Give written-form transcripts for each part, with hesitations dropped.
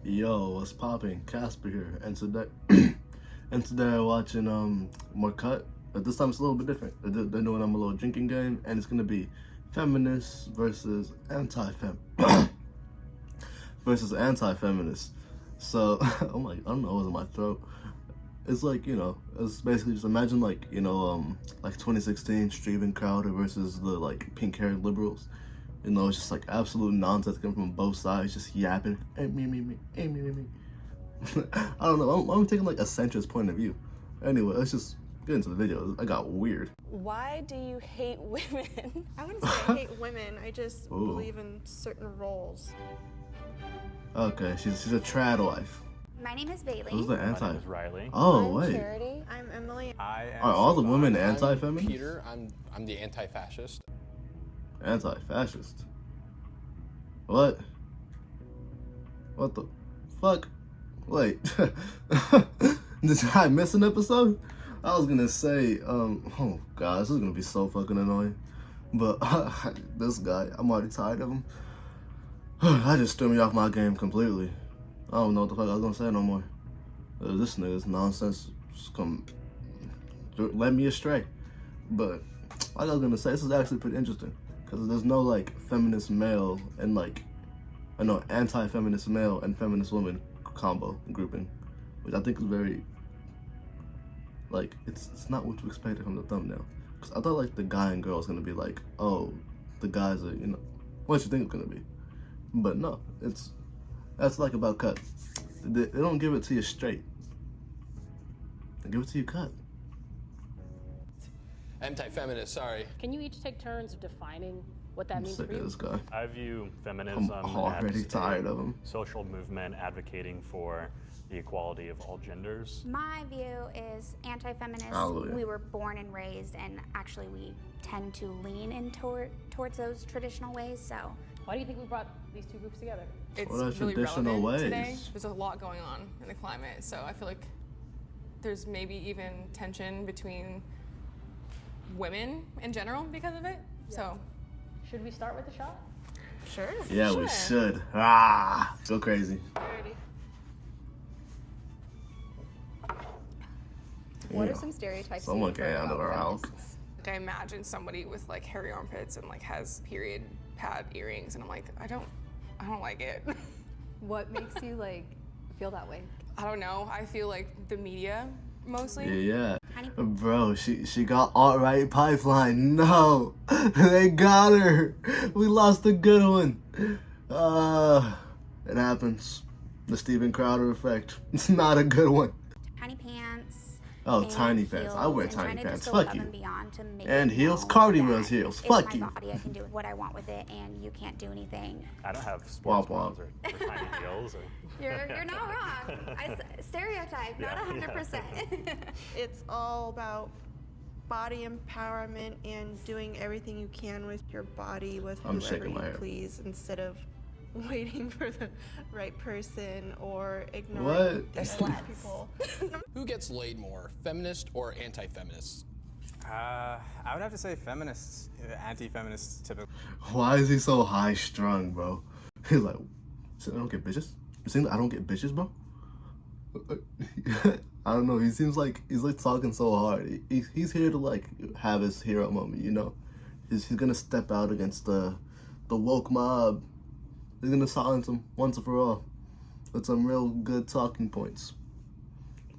Yo, what's popping? Casper here, and today, and today I'm watching more cut. But this time it's a little bit different. They're doing a little drinking game, and it's gonna be feminists versus anti-feminists. So, oh my, I don't know what's in my throat. It's like, it's basically just imagine like 2016 Steven Crowder versus the like pink-haired liberals. It's just like absolute nonsense coming from both sides, just yapping. Hey, me. I don't know. I'm taking like a centrist point of view. Anyway, let's just get into the video. I got weird. Why do you hate women? I wouldn't say I hate women. I just believe in certain roles. Okay, she's a trad wife. My name is Bailey. Who's the anti? My name is Riley. Oh, I'm wait. Charity. I'm Emily. Are all the women I'm anti-feminist? Peter. I'm the anti-fascist. Anti-fascist. What? What the fuck? Wait. Did I miss an episode? I was gonna say, oh god, this is gonna be so fucking annoying. But this guy, I'm already tired of him. I just threw me off my game completely. I don't know what the fuck I was gonna say no more. This nigga's nonsense led me astray. But like I was gonna say, this is actually pretty interesting. Because there's no like feminist male and anti-feminist male and feminist woman combo grouping, which I think is very it's not what you expected from the thumbnail. Because I thought like the guy and girl is gonna be like, oh, the guys are what you think it's gonna be, but no, that's like about cut. They don't give it to you straight. They give it to you cut. Anti-feminist. Sorry. Can you each take turns of defining what that means Sick for of you? this guy. I view feminism I'm already as tired a of him. social movement advocating for the equality of all genders. My view is anti-feminist. Hallelujah. We were born and raised, and actually we tend to lean in towards those traditional ways, so. Why do you think we brought these two groups together? It's What are really traditional relevant ways? today. There's a lot going on in the climate, so I feel like there's maybe even tension between women in general because of it. So, Should we start with the shot? sure. Yeah, we should. Go crazy. What Yeah. are some stereotypes? Someone you've get heard out of about our house. feminists? Like, I imagine somebody with like hairy armpits and like has period pad earrings, and I'm like, I don't like it. What makes you like feel that way? I don't know. I feel like the media mostly. Yeah. Bro, she got alt-right pipeline. No, they got her. We lost a good one. It happens. The Steven Crowder effect. It's not a good one. Tiny pants. Oh, and tiny pants. I heels, wear and tiny trying to pants. just go Fuck above you. and beyond to make And it heels. known Cardi that wears heels. it's Fuck my you. body. I can do what I want with it, and you can't do anything. I don't have sports Womp womp. bras or tiny heels. You're not wrong. Stereotype, not 100%. It's all about body empowerment and doing everything you can with your body with I'm whoever shaking my you head. please instead of waiting for the right person or ignoring What? the other people. Who gets laid more, feminist or anti-feminist? I would have to say feminists, anti-feminists typically. Why is he so high-strung, bro? He's like, so I don't get bitches? You think I don't get bitches, bro? I don't know. He seems like he's like talking so hard. He's here to like have his hero moment, He's gonna step out against the woke mob. He's gonna silence them once and for all with some real good talking points.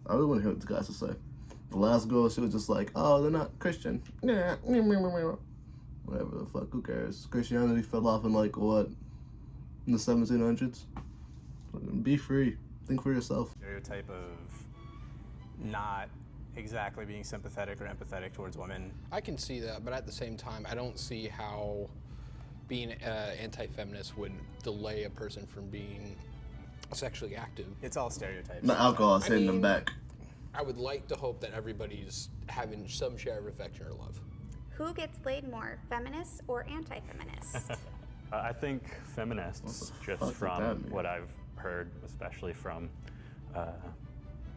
I really want to hear what the guys to say. The last girl, she was just like, oh, they're not Christian. Whatever the fuck, who cares? Christianity fell off in like what? In the 1700s? Be free. Think for yourself. Stereotype of not exactly being sympathetic or empathetic towards women. I can see that, but at the same time, I don't see how being anti-feminist would delay a person from being sexually active. It's all stereotypes. The alcohol's I hitting them mean- back. I would like to hope that everybody's having some share of affection or love. Who gets laid more, feminists or anti-feminists? I think feminists, just fuck did that from mean? what I've heard, especially from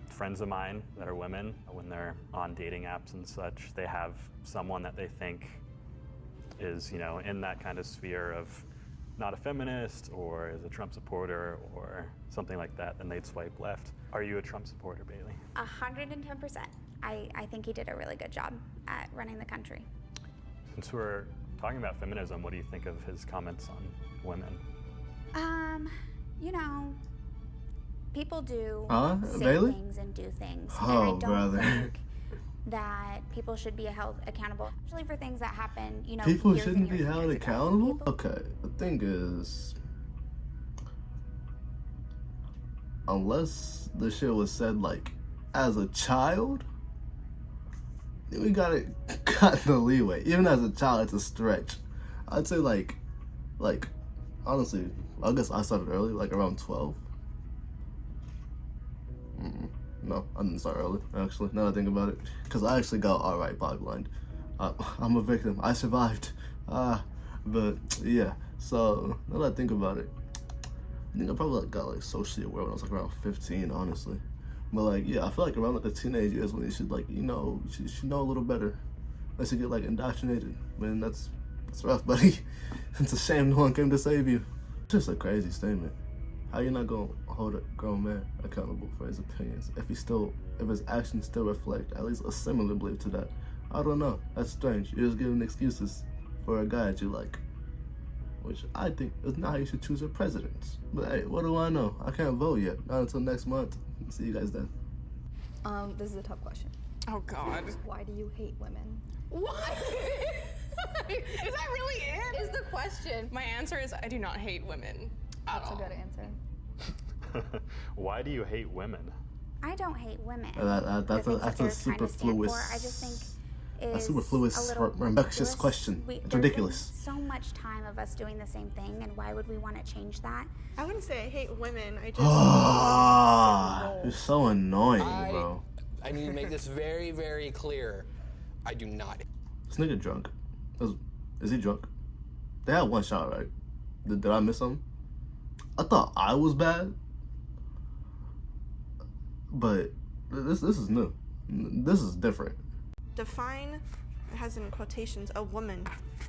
friends of mine that are women, when they're on dating apps and such, they have someone that they think is, in that kind of sphere of not a feminist or is a Trump supporter or something like that, then they'd swipe left. Are you a Trump supporter, Bailey? 110%. I think he did a really good job at running the country. Since we're talking about feminism, what do you think of his comments on women? You know, people do say Bailey? things and do things, Oh, and I don't brother. think that people should be held accountable, especially for things that happen, you know, People years and shouldn't be years and held years ago. accountable? People- Okay, the thing is, unless the shit was said like as a child, we got the leeway. Even as a child, it's a stretch. I'd say like honestly, I guess I started early, like around 12. No, I didn't start early, actually, now that I think about it. Because I actually got alright blind. I'm a victim. I survived. But yeah, so now that I think about it, I think I probably got like socially aware when I was like around 15, honestly. But like, yeah, I feel like around like the teenage years when you should like, you know, you should know a little better. Unless you get like indoctrinated. Man, that's rough, buddy. It's a shame no one came to save you. It's just a crazy statement. How you not gonna hold a grown man accountable for his opinions if his actions still reflect at least a similar belief to that? I don't know. That's strange. You're just giving excuses for a guy that you like, which I think is not how you should choose your presidents. But hey, what do I know? I can't vote yet. Not until next month. See you guys then. This is a tough question. Oh God. Why do you hate women? What? Is that really it? Is the question. My answer is I do not hate women at That's all. a good answer. Why do you hate women? I don't hate women. That's The things that a they're trying to superfluous. stand for, I just think A is superfluous, a little rambunctious ridiculous. question. There's It's been ridiculous. so much time of us doing the same thing, and why would we want to change that? I wouldn't say I hate women. I just Ah, you're so annoying, bro. I need to make this very, very clear. I do not. This nigga drunk. Is he drunk? They had one shot, right? Did I miss something? I thought I was bad, but this is new. This is different. define, it has in quotations, a woman.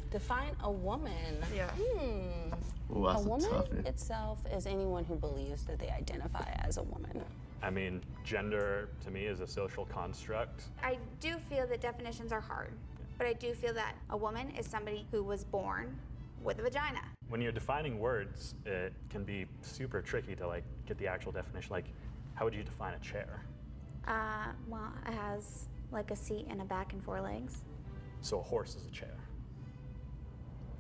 Define a woman. Yeah. Ooh, that's A woman toughie. itself is anyone who believes that they identify as a woman. I mean, gender to me is a social construct. I do feel that definitions are hard, but I do feel that a woman is somebody who was born with a vagina. When you're defining words, it can be super tricky to like get the actual definition. Like, how would you define a chair? Well, it has like a seat and a back and 4 legs. So a horse is a chair.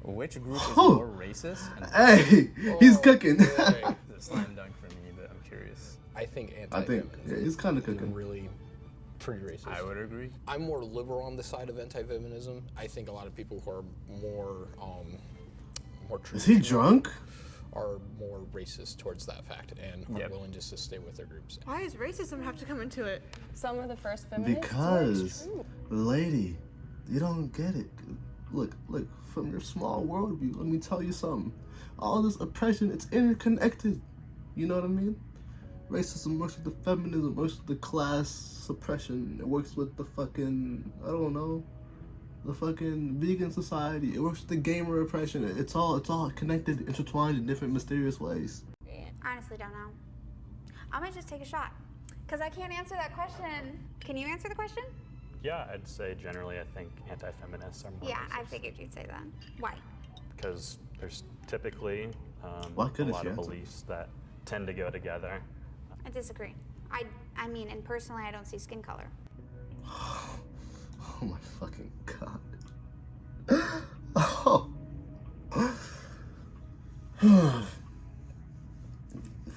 Which group is Oh. more racist? Hey, he's cooking. It's a slam dunk for me, but I'm curious. I think I think anti-feminism yeah, he's kind of is cooking. really pretty racist. I would agree. I'm more liberal on the side of anti-feminism. I think a lot of people who are more Is he traditional drunk? are more racist towards that fact and are Yep. willing just to stay with their groups. Why does racism have to come into it? Some of the first feminists Because, lady, you don't get it. Look, from your small worldview, let me tell you something. All this oppression, it's interconnected. You know what I mean? Racism works with the feminism, works with the class suppression. It works with the fucking, I don't know, the fucking vegan society. It works with the gamer oppression. It's all connected, intertwined in different mysterious ways. Honestly, don't know. I'm gonna just take a shot, because I can't answer that question. Can you answer the question? Yeah, I'd say generally I think anti-feminists are more Yeah, I racist. figured you'd say that. Why? Because there's typically Why a couldn't lot she of answer? beliefs that tend to go together. I disagree. I mean, and personally, I don't see skin color. Oh my fucking god. Oh.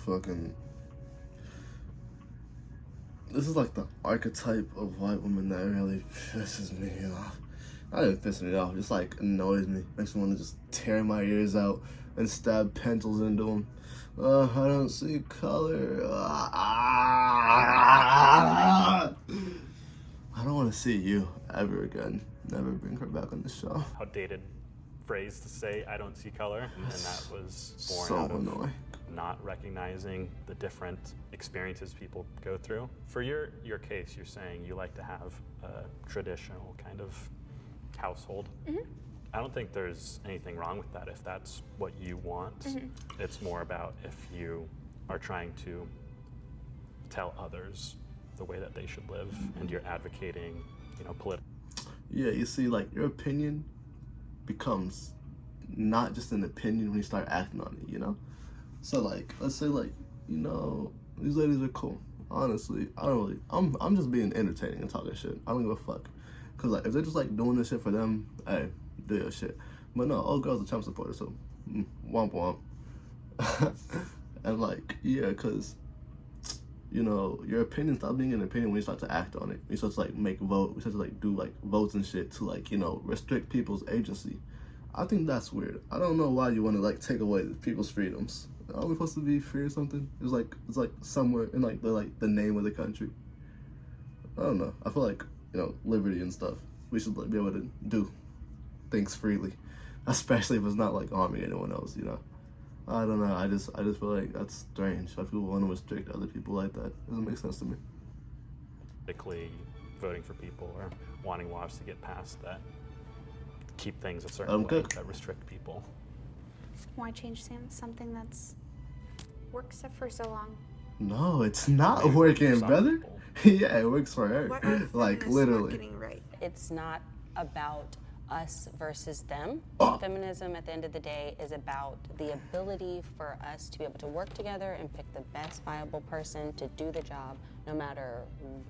Fucking. This is like the archetype of white woman that really pisses me off. Not even pissing me off, just like annoys me. Makes me want to just tear my ears out and stab pencils into them. I don't see color. I don't want to see you ever again. Never bring her back on the show. Outdated phrase to say I don't see color, and that was born So out of annoying. not recognizing the different experiences people go through. For your case, you're saying you like to have a traditional kind of household. I don't think there's anything wrong with that if that's what you want. It's more about if you are trying to tell others the way that they should live and you're advocating, political. Yeah, you see, like, your opinion becomes not just an opinion when you start acting on it, So, like, let's say, like, these ladies are cool. Honestly, I'm just being entertaining and talking shit. I don't give a fuck. Because, like, if they're just, like, doing this shit for them, hey, do your shit. But no, all girls are Trump supporters, so womp womp. And, like, yeah, because, your opinion stops being an opinion when you start to act on it. You start to, like, we start to, like, do, like, votes and shit to, like, restrict people's agency. I think that's weird. I don't know why you want to, like, take away people's freedoms. Are we supposed to be free or something? It's like somewhere in, like, the name of the country. I don't know. I feel like, liberty and stuff. We should, like, be able to do things freely, especially if it's not, like, harming anyone else, I don't know. I just feel like that's strange. How people want to restrict other people like that. It doesn't make sense to me. Politically voting for people or wanting laws to get passed that keep things a certain way, that restrict people. Why change something that's worked for so long? No, it's not working, brother. Yeah, it works for her. What are Like, feminists literally. not getting right? It's not about us versus them. Feminism, at the end of the day, is about the ability for us to be able to work together and pick the best viable person to do the job, no matter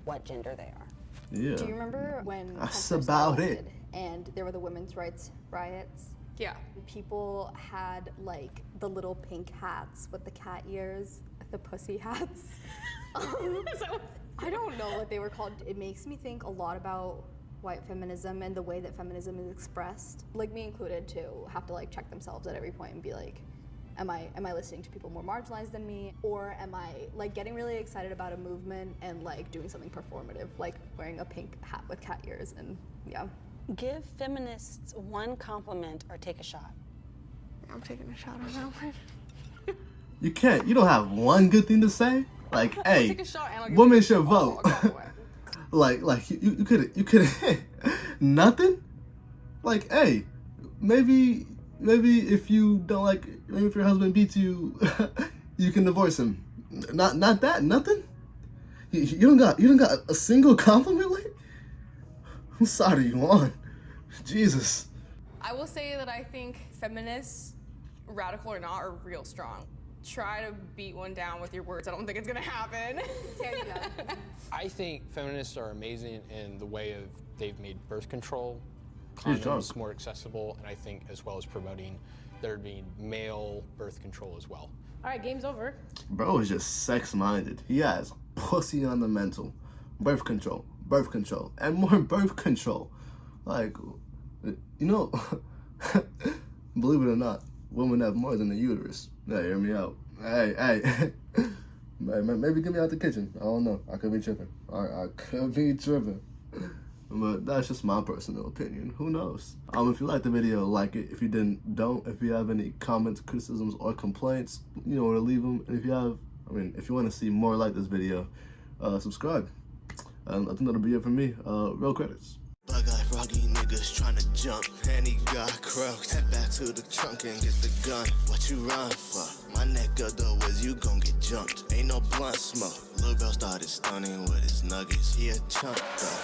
what gender they are. Yeah. Do you remember when That's Trump first about got it. elected and there were the women's rights riots? Yeah. People had like the little pink hats with the cat ears, the pussy hats. I don't know what they were called. It makes me think a lot about white feminism and the way that feminism is expressed. Like me included to have to like check themselves at every point and be like, am I listening to people more marginalized than me? Or am I like getting really excited about a movement and like doing something performative, like wearing a pink hat with cat ears and yeah. Give feminists one compliment or take a shot. I'm taking a shot on that one. You can't. You don't have one good thing to say. Like, hey, take a shot and I'll give women you should vote. like you could nothing. Like, hey, maybe if you don't like, maybe if your husband beats you, you can divorce him. Not that. Nothing. You don't got a single compliment. Like, whose side are you on? Jesus. I will say that I think feminists, radical or not, are real strong. Try to beat one down with your words. I don't think it's gonna happen. I think feminists are amazing in the way of they've made birth control condoms more accessible, and I think as well as promoting there being male birth control as well. All right, game's over. Bro is just sex-minded. He has pussy on the mental, birth control, and more birth control. Like, believe it or not, women have more than a uterus. Hey, hear me out. Hey. Maybe get me out the kitchen. I don't know. I could be tripping. I could be tripping. But that's just my personal opinion. Who knows? If you liked the video, like it. If you didn't, don't. If you have any comments, criticisms, or complaints, you know where to leave them. And if you have, if you want to see more like this video, subscribe. And I think that'll be it for me. Real credits. Bug-eyed froggy niggas tryna jump, and he got croaked. Head back to the trunk and get the gun. What you run for? My neck of the woods, you gon' get jumped. Ain't no blunt smoke. Lil' bro started stunning with his nuggets. He a chump though.